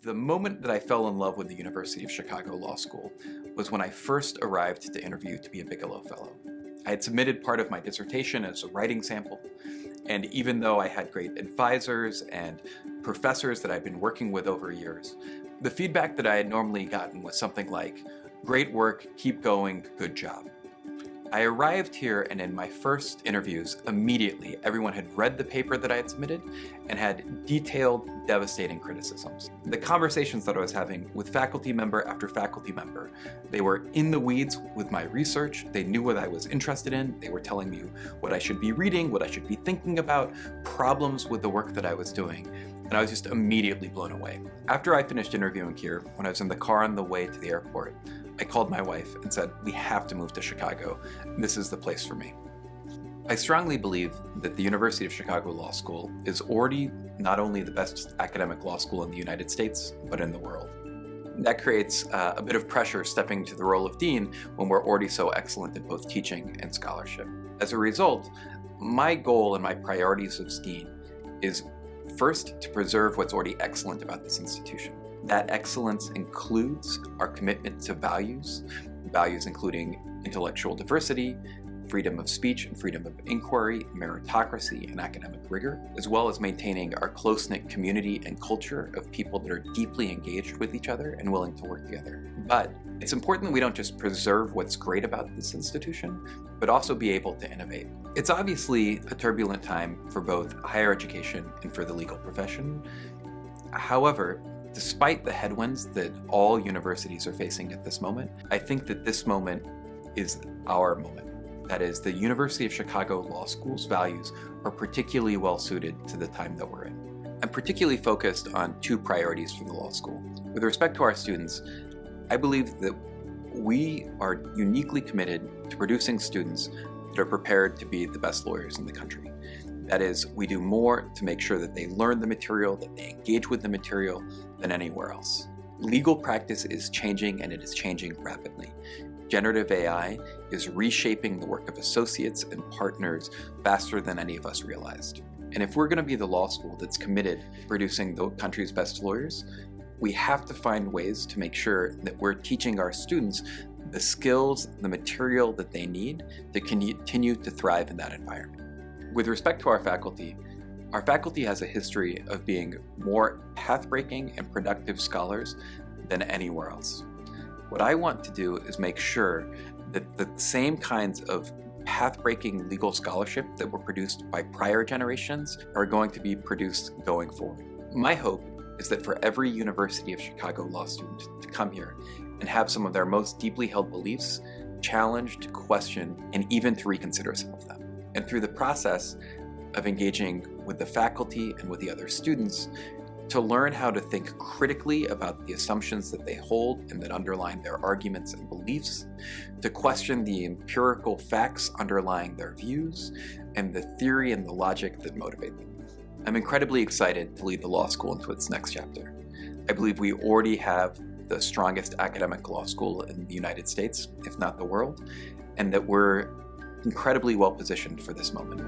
The moment that I fell in love with the University of Chicago Law School was when I first arrived to interview to be a Bigelow Fellow. I had submitted part of my dissertation as a writing sample, and even though I had great advisors and professors that I'd been working with over years, the feedback that I had normally gotten was something like, "Great work, keep going, good job." I arrived here, and in my first interviews, immediately everyone had read the paper that I had submitted and had detailed, devastating criticisms. The conversations that I was having with faculty member after faculty member, they were in the weeds with my research, they knew what I was interested in, they were telling me what I should be reading, what I should be thinking about, problems with the work that I was doing, and I was just immediately blown away. After I finished interviewing here, when I was in the car on the way to the airport, I called my wife and said, "We have to move to Chicago. This is the place for me." I strongly believe that the University of Chicago Law School is already not only the best academic law school in the United States, but in the world. That creates a bit of pressure stepping into the role of dean when we're already so excellent at both teaching and scholarship. As a result, my goal and my priorities as dean is first to preserve what's already excellent about this institution. That excellence includes our commitment to values including intellectual diversity, freedom of speech and freedom of inquiry, meritocracy, and academic rigor, as well as maintaining our close-knit community and culture of people that are deeply engaged with each other and willing to work together. But it's important that we don't just preserve what's great about this institution, but also be able to innovate. It's obviously a turbulent time for both higher education and for the legal profession. However, despite the headwinds that all universities are facing at this moment, I think that this moment is our moment. That is, the University of Chicago Law School's values are particularly well suited to the time that we're in. I'm particularly focused on two priorities for the law school. With respect to our students, I believe that we are uniquely committed to producing students that are prepared to be the best lawyers in the country. That is, we do more to make sure that they learn the material, that they engage with the material than anywhere else. Legal practice is changing, and it is changing rapidly. Generative AI is reshaping the work of associates and partners faster than any of us realized. And if we're going to be the law school that's committed to producing the country's best lawyers, we have to find ways to make sure that we're teaching our students the skills, the material that they need to continue to thrive in that environment. With respect to our faculty has a history of being more path-breaking and productive scholars than anywhere else. What I want to do is make sure that the same kinds of path-breaking legal scholarship that were produced by prior generations are going to be produced going forward. My hope is that for every University of Chicago law student to come here and have some of their most deeply held beliefs challenged, questioned, and even to reconsider some of them. And through the process of engaging with the faculty and with the other students, to learn how to think critically about the assumptions that they hold and that underline their arguments and beliefs, to question the empirical facts underlying their views, and the theory and the logic that motivate them. I'm incredibly excited to lead the law school into its next chapter. I believe we already have the strongest academic law school in the United States, if not the world, and that we're incredibly well positioned for this moment.